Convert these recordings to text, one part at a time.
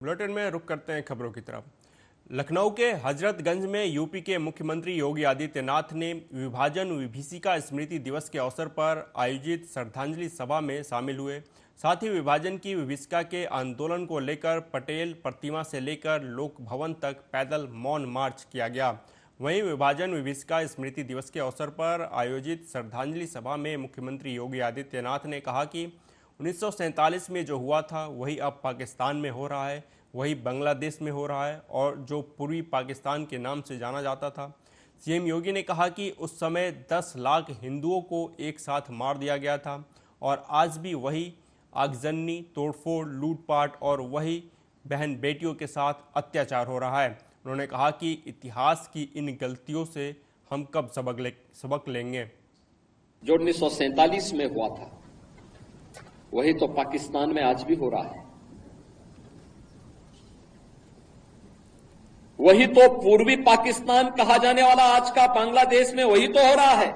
Bulletin में रुक करते हैं खबरों की तरफ। लखनऊ के हजरतगंज में यूपी के मुख्यमंत्री योगी आदित्यनाथ ने विभाजन विभीषिका स्मृति दिवस के अवसर पर आयोजित श्रद्धांजलि सभा में शामिल हुए। साथ ही विभाजन की विभीषिका के आंदोलन को लेकर पटेल प्रतिमा से लेकर लोक भवन तक पैदल मौन मार्च किया गया। वहीं विभाजन विभीषिका स्मृति दिवस के अवसर पर आयोजित श्रद्धांजलि सभा में मुख्यमंत्री योगी आदित्यनाथ ने कहा कि 1947 में जो हुआ था वही अब पाकिस्तान में हो रहा है, वही बांग्लादेश में हो रहा है और जो पूर्वी पाकिस्तान के नाम से जाना जाता था। सीएम योगी ने कहा कि उस समय 10 लाख हिंदुओं को एक साथ मार दिया गया था और आज भी वही आगजनी, तोड़फोड़, लूटपाट और वही बहन बेटियों के साथ अत्याचार हो रहा है। उन्होंने कहा कि इतिहास की इन गलतियों से हम कब सबक लेंगे। जो 1947 में हुआ था वही तो पाकिस्तान में आज भी हो रहा है, वही तो पूर्वी पाकिस्तान कहा जाने वाला आज का बांग्लादेश में वही तो हो रहा है।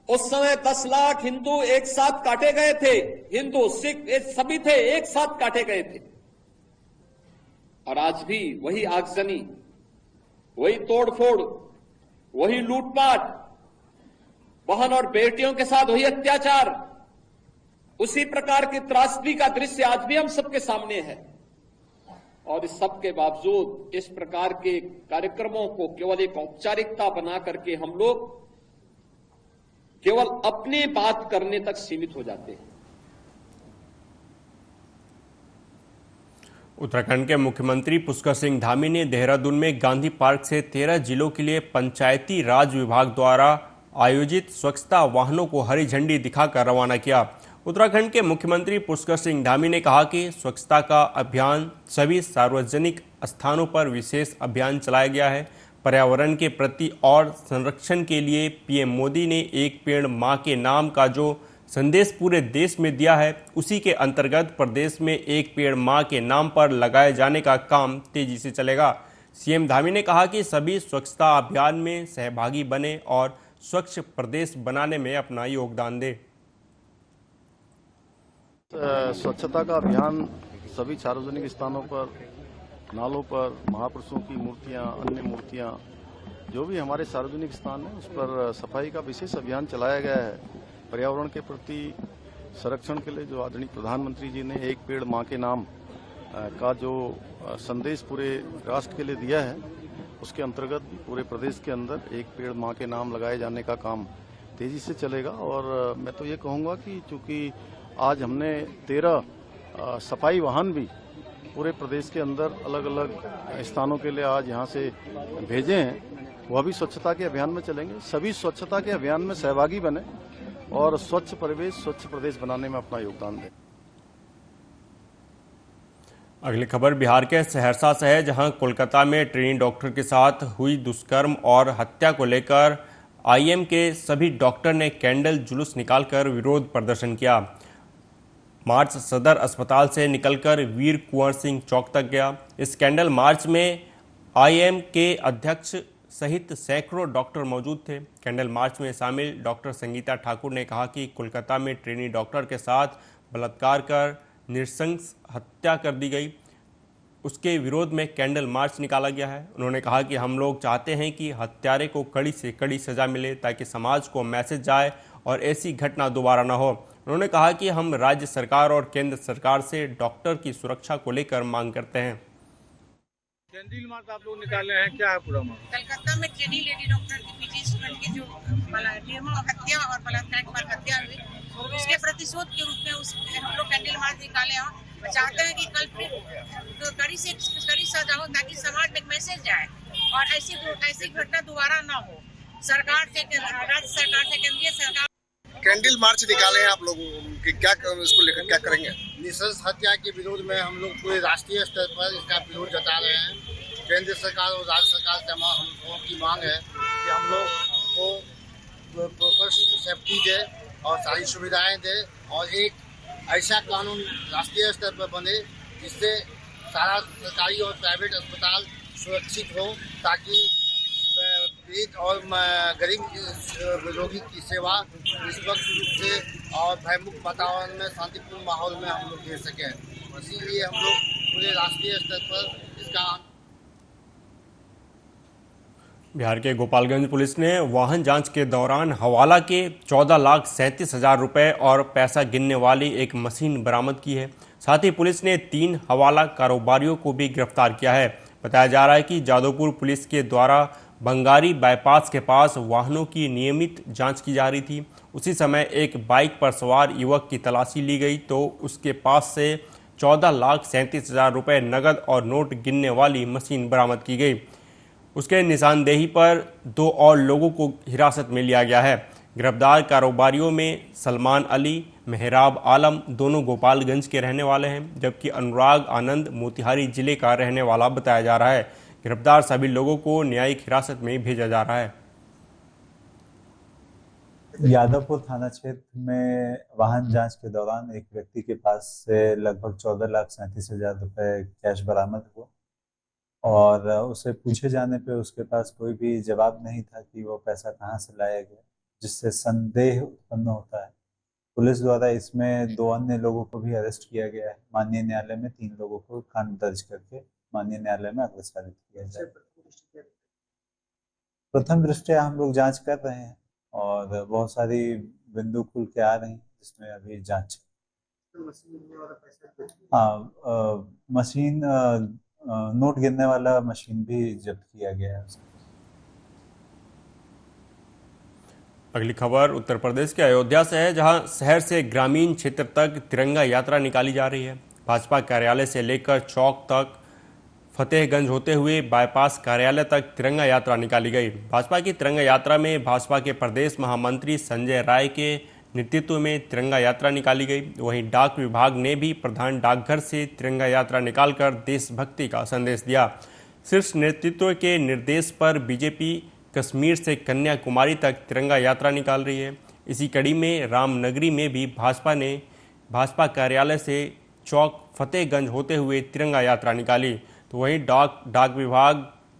उस समय 10 लाख हिंदू एक साथ काटे गए थे, हिंदू सिख सभी थे, एक साथ काटे गए थे और आज भी वही आगजनी, वही तोड़फोड़, वही लूटपाट, बहन और बेटियों के साथ वही अत्याचार, उसी प्रकार की त्रासदी का दृश्य आज भी हम सबके सामने है। और इस सब के बावजूद इस प्रकार के कार्यक्रमों को केवल एक औपचारिकता बना करके हम लोग केवल अपनी बात करने तक सीमित हो जाते हैं। उत्तराखंड के मुख्यमंत्री पुष्कर सिंह धामी ने देहरादून में गांधी पार्क से 13 जिलों के लिए पंचायती राज विभाग द्वारा आयोजित स्वच्छता वाहनों को हरी झंडी दिखाकर रवाना किया। उत्तराखंड के मुख्यमंत्री पुष्कर सिंह धामी ने कहा कि स्वच्छता का अभियान सभी सार्वजनिक स्थानों पर विशेष अभियान चलाया गया है। पर्यावरण के प्रति और संरक्षण के लिए पीएम मोदी ने एक पेड़ मां के नाम का जो संदेश पूरे देश में दिया है, उसी के अंतर्गत प्रदेश में एक पेड़ मां के नाम पर लगाए जाने का काम तेजी से चलेगा। सीएम धामी ने कहा कि सभी स्वच्छता अभियान में सहभागी बने और स्वच्छ प्रदेश बनाने में अपना योगदान दे। स्वच्छता का अभियान सभी सार्वजनिक स्थानों पर, नालों पर, महापुरुषों की मूर्तियां, अन्य मूर्तियां, जो भी हमारे सार्वजनिक स्थान है उस पर सफाई का विशेष अभियान चलाया गया है। पर्यावरण के प्रति संरक्षण के लिए जो आदरणीय प्रधानमंत्री जी ने एक पेड़ मां के नाम का जो संदेश पूरे राष्ट्र के लिए दिया है, उसके अंतर्गत भी पूरे प्रदेश के अंदर एक पेड़ मां के नाम लगाए जाने का काम तेजी से चलेगा। और मैं तो ये कहूँगा कि चूंकि आज हमने 13 सफाई वाहन भी पूरे प्रदेश के अंदर अलग अलग स्थानों के लिए आज यहाँ से भेजे हैं, वह भी स्वच्छता के अभियान में चलेंगे। सभी स्वच्छता के अभियान में सहभागी बने और स्वच्छ परिवेश, स्वच्छ प्रदेश बनाने में अपना योगदान दें। अगली खबर बिहार के सहरसा से है, जहां कोलकाता में ट्रेनी डॉक्टर के साथ हुई दुष्कर्म और हत्या को लेकर आईएम के सभी डॉक्टर ने कैंडल जुलूस निकालकर विरोध प्रदर्शन किया। मार्च सदर अस्पताल से निकलकर वीर कुंवर सिंह चौक तक गया। इस कैंडल मार्च में आईएम के अध्यक्ष सहित सैकड़ों डॉक्टर मौजूद थे। कैंडल मार्च में शामिल डॉक्टर संगीता ठाकुर ने कहा कि कोलकाता में ट्रेनी डॉक्टर के साथ बलात्कार कर नृशंस हत्या कर दी गई, उसके विरोध में कैंडल मार्च निकाला गया है। उन्होंने कहा कि हम लोग चाहते हैं कि हत्यारे को कड़ी से कड़ी सजा मिले ताकि समाज को मैसेज जाए और ऐसी घटना दोबारा न हो। उन्होंने कहा कि हम राज्य सरकार और केंद्र सरकार से डॉक्टर की सुरक्षा को लेकर मांग करते हैं। कैंडल मार्च आप लोग निकाले हैं, क्या है पूरा मामला? कलकत्ता में ट्रेनी लेडी डॉक्टर की पीजी स्टूडेंट की जो निर्मम हत्या और बलात्कार के बाद हत्या हुई, उसके प्रतिशोध के रूप में हम लोग कैंडल मार्च निकाले हैं। चाहते हैं कि कल फिर कड़ी से कड़ी सजा हो ताकि समाज में मैसेज जाए और ऐसी घटना दोबारा ना हो। सरकार से, राज्य सरकार से, केंद्रीय सरकार। कैंडल मार्च निकाले हैं आप लोग, क्या इसको लेकर क्या करेंगे? नृशंस हत्या के विरोध में हम लोग पूरे राष्ट्रीय स्तर पर इसका विरोध जता रहे हैं। केंद्र सरकार और राज्य सरकार से हम लोगों की मांग है कि हम लोग को प्रॉपर सेफ्टी दे और सारी सुविधाएं दे और एक ऐसा कानून राष्ट्रीय स्तर पर बने जिससे सारा सरकारी और प्राइवेट अस्पताल सुरक्षित हो, ताकि पीड़ित और गरीब रोगी की सेवा निष्पक्ष रूप से और भयमुक्त वातावरण में शांतिपूर्ण माहौल में हम लोग दे सकें। इसीलिए हम लोग पूरे राष्ट्रीय स्तर पर इसका बिहार के गोपालगंज पुलिस ने वाहन जांच के दौरान हवाला के 14,37,000 रुपए और पैसा गिनने वाली एक मशीन बरामद की है। साथ ही पुलिस ने 3 हवाला कारोबारियों को भी गिरफ्तार किया है। बताया जा रहा है कि जादवपुर पुलिस के द्वारा बंगारी बाईपास के पास वाहनों की नियमित जांच की जा रही थी। उसी समय एक बाइक पर सवार युवक की तलाशी ली गई तो उसके पास से 14,37,000 रुपए नकद और नोट गिनने वाली मशीन बरामद की गई। उसके निशानदेही पर 2 और लोगों को हिरासत में लिया गया है। गिरफ्तार कारोबारियों में सलमान अली, मेहराब आलम दोनों गोपालगंज के रहने वाले हैं, जबकि अनुराग आनंद मोतिहारी जिले का रहने वाला बताया जा रहा है। गिरफ्तार सभी लोगों को न्यायिक हिरासत में भेजा जा रहा है। यादवपुर थाना क्षेत्र में वाहन जांच के दौरान एक व्यक्ति के पास से लगभग 14,37,000 रुपए कैश बरामद हुआ और उसे पूछे जाने पे उसके पास कोई भी जवाब नहीं था कि वो पैसा कहाँ से लाया गया, जिससे संदेह उत्पन्न होता है। पुलिस द्वारा इसमें 2 अन्य लोगों को भी अरेस्ट किया गया है। माननीय न्यायालय में 3 लोगों को कांड दर्ज करके माननीय न्यायालय में अग्रसारित किया जाए। प्रथम दृष्टया हम लोग जांच कर रहे हैं और बहुत सारी बिंदु खुल के आ रही हैं जिसमें अभी जांच। हाँ, मशीन नोट गिनने वाला मशीन भी जब्त किया गया है। अगली खबर उत्तर प्रदेश के अयोध्या से है, जहां शहर से ग्रामीण क्षेत्र तक तिरंगा यात्रा निकाली जा रही है। भाजपा कार्यालय से लेकर चौक तक, फतेहगंज होते हुए बाईपास कार्यालय तक तिरंगा यात्रा निकाली गई। भाजपा की तिरंगा यात्रा में भाजपा के प्रदेश महामंत्री संजय राय के नेतृत्व में तिरंगा यात्रा निकाली गई। वहीं डाक विभाग ने भी प्रधान डाकघर से तिरंगा यात्रा निकालकर देशभक्ति का संदेश दिया। शीर्ष नेतृत्व के निर्देश पर बीजेपी कश्मीर से कन्याकुमारी तक तिरंगा यात्रा निकाल रही है। इसी कड़ी में रामनगरी में भी भाजपा कार्यालय से चौक फतेहगंज होते हुए तिरंगा यात्रा निकाली। तो वहीं डाक विभाग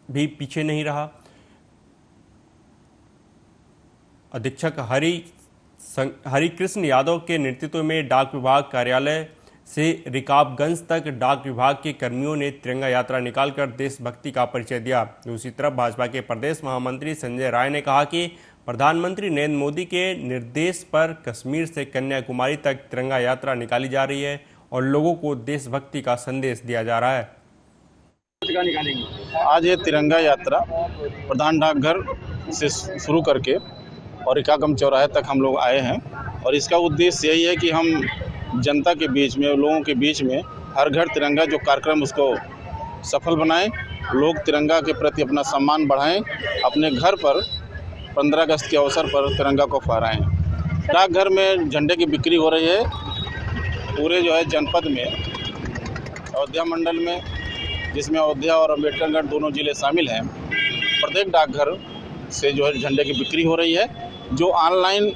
भी पीछे नहीं रहा। अधीक्षक हरिकृष्ण यादव के नेतृत्व में डाक विभाग कार्यालय से रिकाबगंज तक डाक विभाग के कर्मियों ने तिरंगा यात्रा निकालकर देशभक्ति का परिचय दिया। दूसरी तरफ भाजपा के प्रदेश महामंत्री संजय राय ने कहा कि प्रधानमंत्री नरेंद्र मोदी के निर्देश पर कश्मीर से कन्याकुमारी तक तिरंगा यात्रा निकाली जा रही है और लोगों को देशभक्ति का संदेश दिया जा रहा है। आज ये तिरंगा यात्रा प्रधान डाकघर से शुरू करके और रिकागम चौराहे तक हम लोग आए हैं और इसका उद्देश्य यही है कि हम जनता के बीच में, लोगों के बीच में हर घर तिरंगा जो कार्यक्रम उसको सफल बनाएं, लोग तिरंगा के प्रति अपना सम्मान बढ़ाएं, अपने घर पर 15 अगस्त के अवसर पर तिरंगा को फहराएं। डाकघर में झंडे की बिक्री हो रही है पूरे जो है जनपद में, अयोध्या मंडल में, जिसमें अयोध्या और अम्बेडकरगढ़ दोनों जिले शामिल हैं। प्रत्येक डाकघर से जो है झंडे की बिक्री हो रही है। जो ऑनलाइन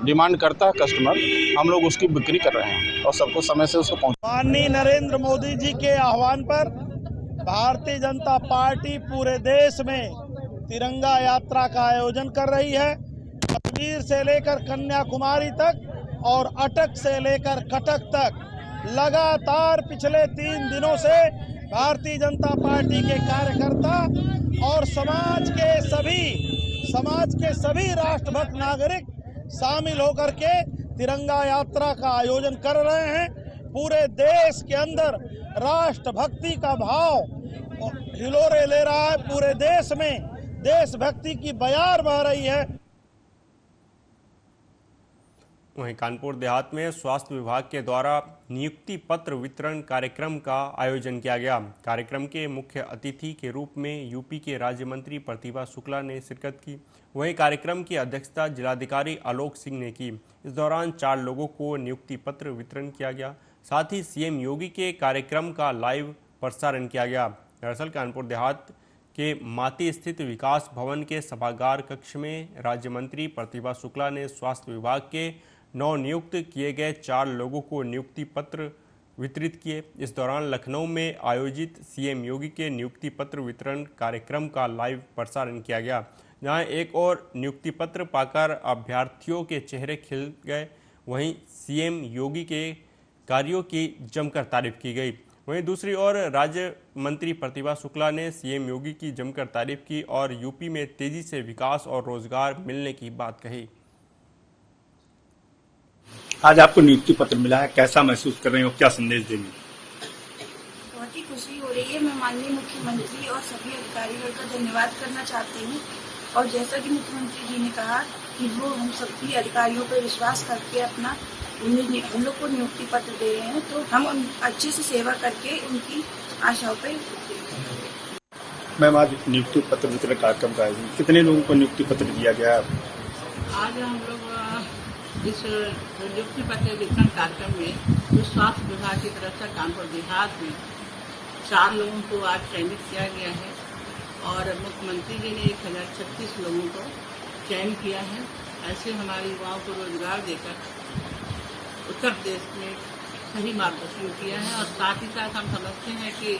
डिमांड करता है कस्टमर, हम लोग उसकी बिक्री कर रहे हैं और सबको समय से उसको पहुँच। माननीय नरेंद्र मोदी जी के आह्वान पर भारतीय जनता पार्टी पूरे देश में तिरंगा यात्रा का आयोजन कर रही है। कश्मीर से लेकर कन्याकुमारी तक और अटक से लेकर कटक तक लगातार पिछले 3 दिनों से भारतीय जनता पार्टी के कार्यकर्ता और समाज के सभी राष्ट्रभक्त नागरिक शामिल होकर के तिरंगा यात्रा का आयोजन कर रहे हैं। पूरे देश के अंदर राष्ट्रभक्ति का भाव हिलोरे ले रहा है। पूरे देश में देशभक्ति की बयार बह रही है। वहीं कानपुर देहात में स्वास्थ्य विभाग के द्वारा नियुक्ति पत्र वितरण कार्यक्रम का आयोजन किया गया। कार्यक्रम के मुख्य अतिथि के रूप में यूपी के राज्य मंत्री प्रतिभा शुक्ला ने शिरकत की। वहीं कार्यक्रम की अध्यक्षता जिलाधिकारी आलोक सिंह ने की। इस दौरान 4 लोगों को नियुक्ति पत्र वितरण किया गया। साथ ही सीएम योगी के कार्यक्रम का लाइव प्रसारण किया गया। दरअसल कानपुर देहात के माती स्थित विकास भवन के सभागार कक्ष में राज्य मंत्री प्रतिभा शुक्ला ने स्वास्थ्य विभाग के नवनियुक्त किए गए 4 लोगों को नियुक्ति पत्र वितरित किए। इस दौरान लखनऊ में आयोजित सीएम योगी के नियुक्ति पत्र वितरण कार्यक्रम का लाइव प्रसारण किया गया, जहां एक और नियुक्ति पत्र पाकर अभ्यर्थियों के चेहरे खिल गए। वहीं सीएम योगी के कार्यों की जमकर तारीफ की गई। वहीं दूसरी ओर राज्य मंत्री प्रतिभा शुक्ला ने सीएम योगी की जमकर तारीफ की और यूपी में तेजी से विकास और रोजगार मिलने की बात कही। आज आपको नियुक्ति पत्र मिला है, कैसा महसूस कर रहे हो, क्या संदेश देंगे? बहुत ही खुशी हो रही है। मैं माननीय मुख्यमंत्री और सभी अधिकारियों का धन्यवाद करना चाहती हूँ। और जैसा कि मुख्यमंत्री जी ने कहा कि वो हम सभी अधिकारियों पर विश्वास करके अपना हम लोग को नियुक्ति पत्र दे रहे हैं, तो हम अच्छे से सेवा करके उनकी आशाओं पर। मैम, आज नियुक्ति पत्र वितरण कार्यक्रम का आयोजन, कितने लोगों को नियुक्ति पत्र दिया गया? आज हम लोग इस नियुक्ति पत्र वितरण कार्यक्रम में जो स्वास्थ्य विभाग की तरफ से कानपुर देहात में 4 लोगों को आज चयनित किया गया है और मुख्यमंत्री जी ने 1036 लोगों को चयन किया है। ऐसे हमारे युवाओं को रोजगार देकर उत्तर प्रदेश में सही मार्गदर्शन किया है। और साथ ही साथ हम समझते हैं कि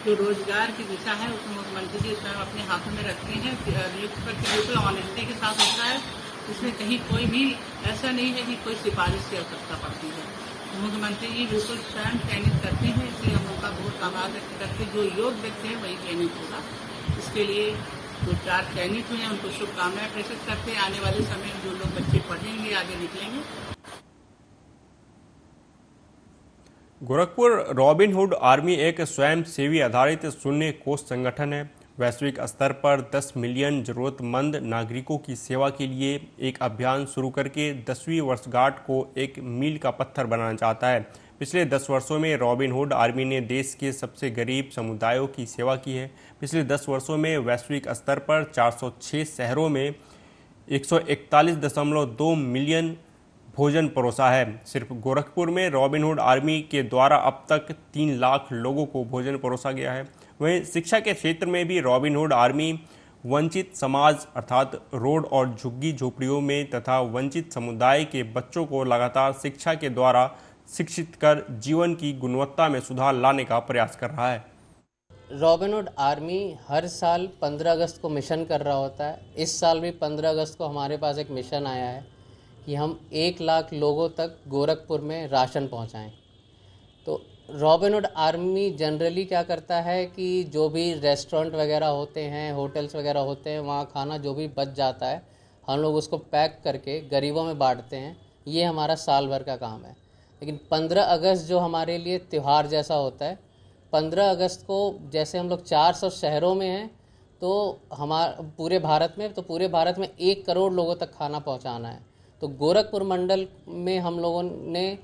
जो रोजगार की दिशा है उसमें मुख्यमंत्री जी स्वयं अपने हाथों में रखते हैं। नियुक्ति पत्र बिल्कुल ऑनेस्टी के साथ होता है, इसमें कहीं कोई भी ऐसा नहीं है कि कोई सिफारिश की आवश्यकता पड़ती है। तो मुख्यमंत्री जी बिल्कुल स्वयं चयनित करते हैं, इसलिए हम उनका बहुत आभार व्यक्त करते हैं। जो योग्य व्यक्ति है वही चयनित होगा। इसके लिए जो 4 चयनित हुए हैं उनको शुभकामनाएं प्रेषित करते हैं। आने वाले समय में जो लोग बच्चे पढ़ेंगे आगे निकलेंगे। गोरखपुर रॉबिनहुड आर्मी एक स्वयंसेवी आधारित शून्य कोष संगठन है। वैश्विक स्तर पर 10 मिलियन जरूरतमंद नागरिकों की सेवा के लिए एक अभियान शुरू करके 10वीं वर्षगांठ को एक मील का पत्थर बनाना चाहता है। पिछले 10 वर्षों में रॉबिनहुड आर्मी ने देश के सबसे गरीब समुदायों की सेवा की है। पिछले 10 वर्षों में वैश्विक स्तर पर 406 शहरों में 141.2 मिलियन भोजन परोसा है। सिर्फ गोरखपुर में रॉबिनहुड आर्मी के द्वारा अब तक 3 लाख लोगों को भोजन परोसा गया है। वहीं शिक्षा के क्षेत्र में भी रॉबिनहुड आर्मी वंचित समाज अर्थात रोड और झुग्गी झोपड़ियों में तथा वंचित समुदाय के बच्चों को लगातार शिक्षा के द्वारा शिक्षित कर जीवन की गुणवत्ता में सुधार लाने का प्रयास कर रहा है। रॉबिनहुड आर्मी हर साल 15 अगस्त को मिशन कर रहा होता है। इस साल भी 15 अगस्त को हमारे पास एक मिशन आया है कि हम 1 लाख लोगों तक गोरखपुर में राशन पहुंचाएं। तो रॉबिनहुड आर्मी जनरली क्या करता है कि जो भी रेस्टोरेंट वगैरह होते हैं, होटल्स वगैरह होते हैं, वहाँ खाना जो भी बच जाता है हम लोग उसको पैक करके गरीबों में बांटते हैं। ये हमारा साल भर का काम है। लेकिन 15 अगस्त जो हमारे लिए त्यौहार जैसा होता है, 15 अगस्त को जैसे हम लोग 400 शहरों में हैं तो पूरे भारत में 1 करोड़ लोगों तक खाना पहुँचाना है। तो गोरखपुर मंडल में हम लोगों ने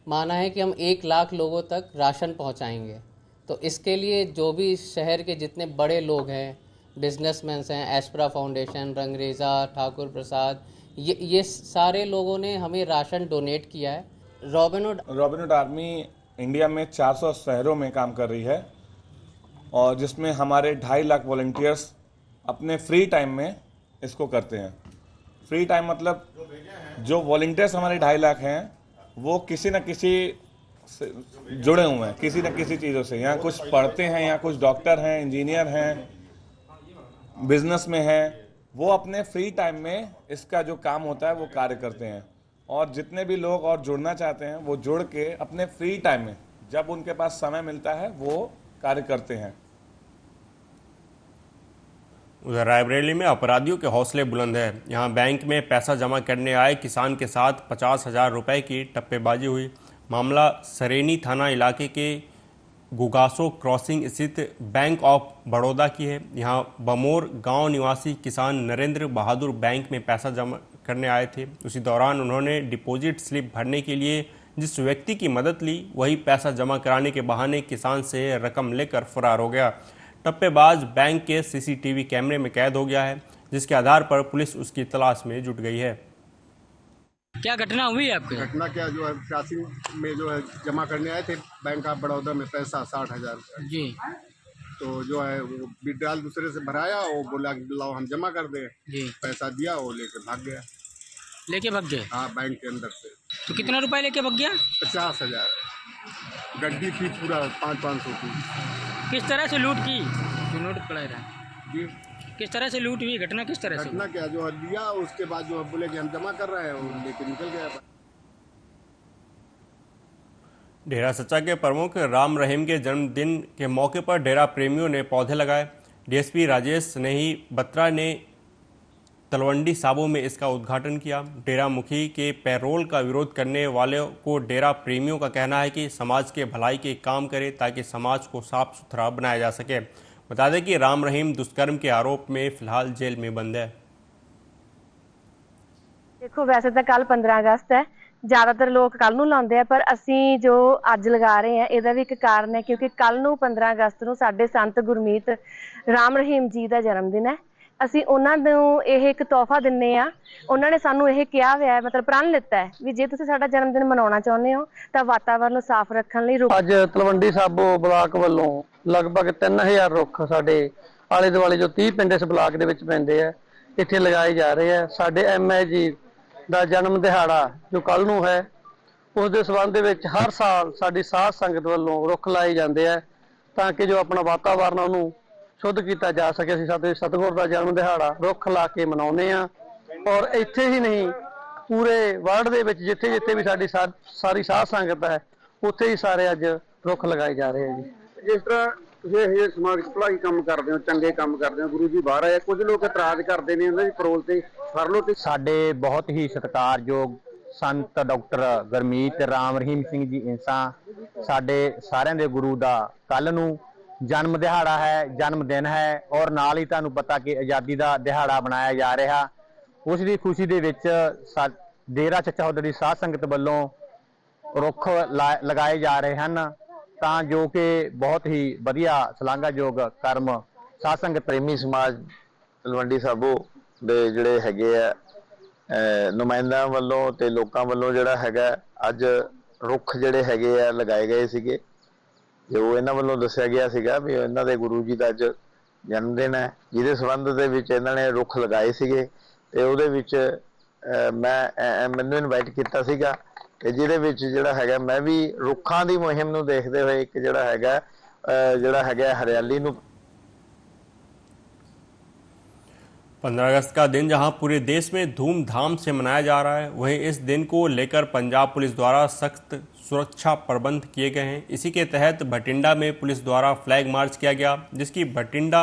माना है कि हम 1 लाख लोगों तक राशन पहुंचाएंगे। तो इसके लिए जो भी शहर के जितने बड़े लोग हैं, बिजनेसमैन हैं, एस्परा फाउंडेशन, रंगरेजा, ठाकुर प्रसाद, ये सारे लोगों ने हमें राशन डोनेट किया है। रॉबिनहुड आर्मी इंडिया में 400 शहरों में काम कर रही है और जिसमें हमारे 2.5 लाख वॉलंटियर्स अपने फ्री टाइम में इसको करते हैं। फ्री टाइम मतलब जो वॉलंटियर्स हमारे 2.5 लाख हैं वो किसी न किसी से जुड़े हुए हैं, किसी न किसी चीज़ों से। यहाँ कुछ पढ़ते हैं, यहाँ कुछ डॉक्टर हैं, इंजीनियर हैं, बिजनेस में हैं। वो अपने फ्री टाइम में इसका जो काम होता है वो कार्य करते हैं। और जितने भी लोग और जुड़ना चाहते हैं वो जुड़ के अपने फ्री टाइम में जब उनके पास समय मिलता है वो कार्य करते हैं। उधर रायबरेली में अपराधियों के हौसले बुलंद है। यहां बैंक में पैसा जमा करने आए किसान के साथ 50,000 रुपए की टप्पेबाजी हुई। मामला सरेनी थाना इलाके के गुगासो क्रॉसिंग स्थित बैंक ऑफ बड़ौदा की है। यहां बमोर गांव निवासी किसान नरेंद्र बहादुर बैंक में पैसा जमा करने आए थे। उसी दौरान उन्होंने डिपॉजिट स्लिप भरने के लिए जिस व्यक्ति की मदद ली वही पैसा जमा कराने के बहाने किसान से रकम लेकर फरार हो गया। टप्पेबाज बैंक के सीसीटीवी कैमरे में कैद हो गया है, जिसके आधार पर पुलिस उसकी तलाश में जुट गई है। क्या घटना हुई है आपके? घटना क्या जो है क्रॉसिंग में जो है जमा करने आए थे बैंक ऑफ बड़ौदा में पैसा 60,000 जी। तो जो है वो विड्रॉल दूसरे से भराया, वो बोला कि लाओ हम जमा कर दें जी। पैसा दिया, वो लेके भाग गया। लेके भाग गए? हाँ, बैंक के अंदर से। तो कितना रुपए लेके भाग गया? 50,000। गड्डी थी पूरा 500 की। किस तरह से लूट की? नोट पड़ा रहा जी। किस तरह से लूट हुई? घटना किस तरह से? घटना क्या जो है दिया, उसके बाद जो है बोले कि हम जमा कर रहे हैं, वो लेके निकल गया। डेरा सच्चा के प्रमुख राम रहीम के जन्मदिन के मौके पर डेरा प्रेमियों ने पौधे लगाए। डीएसपी राजेश स्नेही बत्रा ने तलवंडी साबो में इसका उद्घाटन किया। डेरा मुखी के पैरोल का विरोध करने वालों को डेरा प्रेमियों का कहना है कि समाज के भलाई के काम करे ताकि समाज को साफ सुथरा बनाया जा सके। बता दें कि राम रहीम दुष्कर्म के आरोप में फिलहाल जेल में बंद है। देखो वैसे तो कल 15 अगस्त है, ज्यादातर लोग कल नूं लाउंदे आ, पर असीं जो अज लगा रहे हैं इहदा भी एक कारण है क्योंकि कल नूं 15 अगस्त नूं साडे संत गुरमीत राम रहीम जी का जन्मदिन है। ਅਸੀਂ ਉਹਨਾਂ ਨੂੰ ਇਹ ਇੱਕ ਤੋਹਫਾ ਦਿੰਨੇ ਆ। ਉਹਨਾਂ ਨੇ ਸਾਨੂੰ ਇਹ ਕਿਹਾ ਹੋਇਆ ਹੈ, ਮਤਲਬ ਪ੍ਰਣ ਲਿੱਤਾ ਹੈ ਵੀ ਜੇ ਤੁਸੀਂ ਸਾਡਾ ਜਨਮ ਦਿਨ ਮਨਾਉਣਾ ਚਾਹੁੰਦੇ ਹੋ ਤਾਂ ਵਾਤਾਵਰਨ ਨੂੰ ਸਾਫ਼ ਰੱਖਣ ਲਈ ਅੱਜ ਤਲਵੰਡੀ ਸਾਬੋ ਬਲਾਕ ਵੱਲੋਂ ਲਗਭਗ 3000 ਰੁੱਖ ਸਾਡੇ ਆਲੇ ਦੁਆਲੇ ਜੋ 30 ਪਿੰਡ ਇਸ ਬਲਾਕ ਦੇ ਵਿੱਚ ਪੈਂਦੇ ਆ ਇੱਥੇ ਲਗਾਏ ਜਾ ਰਹੇ ਆ। ਸਾਡੇ ਐਮਏ ਜੀ ਦਾ ਜਨਮ ਦਿਹਾੜਾ ਜੋ ਕੱਲ ਨੂੰ ਹੈ ਉਸ ਦੇ ਸੰਬੰਧ ਦੇ ਵਿੱਚ ਹਰ ਸਾਲ ਸਾਡੀ ਸਾਧ ਸੰਗਤ ਵੱਲੋਂ ਰੁੱਖ ਲਾਏ ਜਾਂਦੇ ਆ ਤਾਂ ਕਿ ਜੋ ਆਪਣਾ ਵਾਤਾਵਰਨ ਉਹਨੂੰ शुद्ध किया जा सके। असं सतगुर का जन्म दिहाड़ा रुख ला के मनाने और इत्थे ही नहीं पूरे वर्ल्ड दे विच जिथे जिथे भी साडी सारी साध संगत है उत्थे ही सारे अज रुख लगाए जा रहे हैं जी। जिस तरह ये समाज भलाई काम करते हो, चंगे काम करते हो, गुरु जी बाहर आए, कुछ लोग इतराज करते ने उन्हें परोल ते फर लो। साडे बहुत ही सत्कारयोग संत डॉक्टर गुरमीत राम रहीम सिंह जी इंसा साडे सारिਆਂ ਦੇ गुरु ਦਾ ਕੱਲ ਨੂੰ जन्म दिहाड़ा है, जन्मदिन है और नाल ही तुहानूं पता कि आज़ादी का दिहाड़ा बनाया जा रहा। उसकी खुशी दे विच डेरा चचा हुदड़ दी साध संगत वालों रुख लगाए जा रहे हैं तां जो कि बहुत ही वधिया शलाघायोग कर्म साध संगत प्रेमी समाज तलवंडी साबो दे जिहड़े हैगे आ नुमाइंदिਆਂ ਵੱਲੋਂ ਤੇ ਲੋਕਾਂ ਵੱਲੋਂ ਜਿਹੜਾ ਹੈਗਾ ਅੱਜ रुख ਜਿਹੜੇ ਹੈਗੇ ਆ ਲਗਾਏ ਗਏ ਸੀਗੇ। जो इन्हों वालों दसिया गया सीगा भी इन्हों के गुरु जी का अज जन्मदिन है जिहदे संबंध दे विच इन्हों ने रुख लगाए सीगे ते उहदे विच मैनूं इनवाइट कीता सीगा ते जिहदे विच जिहड़ा हैगा मैं भी रुखां दी मुहिम नूं देखदे होए एक जिहड़ा हैगा हरियाली नूं 15 अगस्त का दिन जहां पूरे देश में धूमधाम से मनाया जा रहा है, वहीं इस दिन को लेकर पंजाब पुलिस द्वारा सख्त सुरक्षा प्रबंध किए गए हैं। इसी के तहत भटिंडा में पुलिस द्वारा फ्लैग मार्च किया गया, जिसकी भटिंडा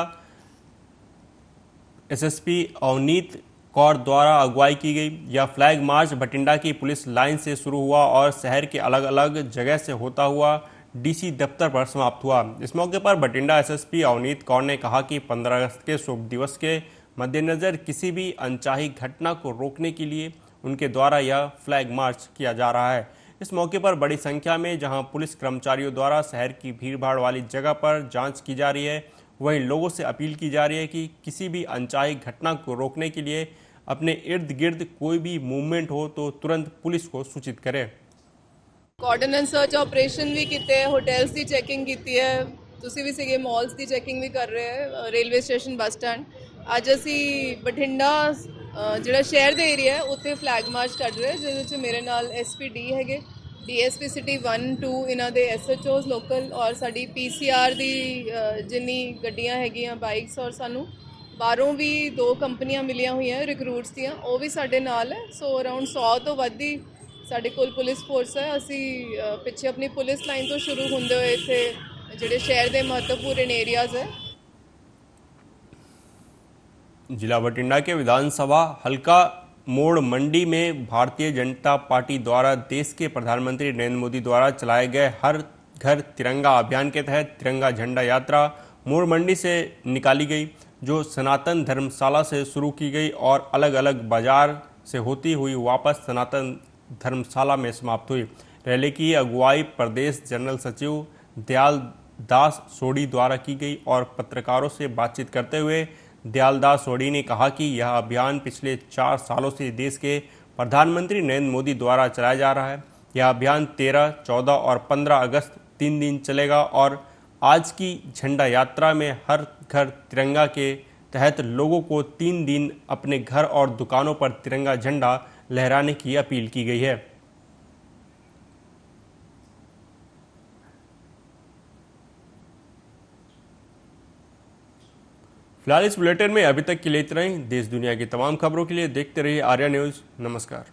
एसएसपी अवनीत कौर द्वारा अगुवाई की गई। यह फ्लैग मार्च भटिंडा की पुलिस लाइन से शुरू हुआ और शहर के अलग अलग जगह से होता हुआ डीसी दफ्तर पर समाप्त हुआ। इस मौके पर भटिंडा एसएसपी अवनीत कौर ने कहा कि 15 अगस्त के शुभ दिवस के मद्देनज़र किसी भी अनचाही घटना को रोकने के लिए उनके द्वारा यह फ्लैग मार्च किया जा रहा है। इस मौके पर बड़ी संख्या में जहां पुलिस कर्मचारियों द्वारा शहर की भीड़भाड़ वाली जगह पर जांच की जा रही है, वहीं लोगों से अपील की जा रही है कि किसी भी अनचाही घटना को रोकने के लिए अपने इर्द गिर्द कोई भी मूवमेंट हो तो तुरंत पुलिस को सूचित करें। कॉर्डन एंड सर्च ऑपरेशन भी किए, होटल्स की चैकिंग की है, तुसी भी सीगे मॉल्स की चैकिंग भी कर रहे हैं, रेलवे स्टेशन बस स्टैंड। अज असी बठिंडा जिहड़ा शहर दे एरिया है उत्थे फ्लैग मार्च कर रहे हैं जिहदे मेरे नाल SPD है, DSP सिटी 1 2 इन्हां दे SHOs लोकल और साडी PCR दी जिन्नी गड्डियां हैगियां बाइक्स और सानू बाहरों भी 2 कंपनियां मिलियां हुई हैं रिक्रूट्स दियां, वो भी साडे नाल है। सो अराउंड 100 तो वध ही साडे कोल पुलिस फोर्स है। असी पिछे अपनी पुलिस लाइन तो शुरू होंदे होए इत्थे जिहड़े शहर के महत्वपूर्ण एरियाज है। जिला बठिंडा के विधानसभा हल्का मोड़ मंडी में भारतीय जनता पार्टी द्वारा देश के प्रधानमंत्री नरेंद्र मोदी द्वारा चलाए गए हर घर तिरंगा अभियान के तहत तिरंगा झंडा यात्रा मोड़ मंडी से निकाली गई, जो सनातन धर्मशाला से शुरू की गई और अलग अलग बाजार से होती हुई वापस सनातन धर्मशाला में समाप्त हुई। रैली की अगुवाई प्रदेश जनरल सचिव दयाल दास सोढ़ी द्वारा की गई और पत्रकारों से बातचीत करते हुए दयालदास सोढ़ी ने कहा कि यह अभियान पिछले 4 सालों से देश के प्रधानमंत्री नरेंद्र मोदी द्वारा चलाया जा रहा है। यह अभियान 13, 14 और 15 अगस्त 3 दिन चलेगा और आज की झंडा यात्रा में हर घर तिरंगा के तहत लोगों को 3 दिन अपने घर और दुकानों पर तिरंगा झंडा लहराने की अपील की गई है। फिलहाल इस बुलेटिन में अभी तक के लिए इतना ही। देश दुनिया की तमाम खबरों के लिए देखते रहिए आर्या न्यूज़। नमस्कार।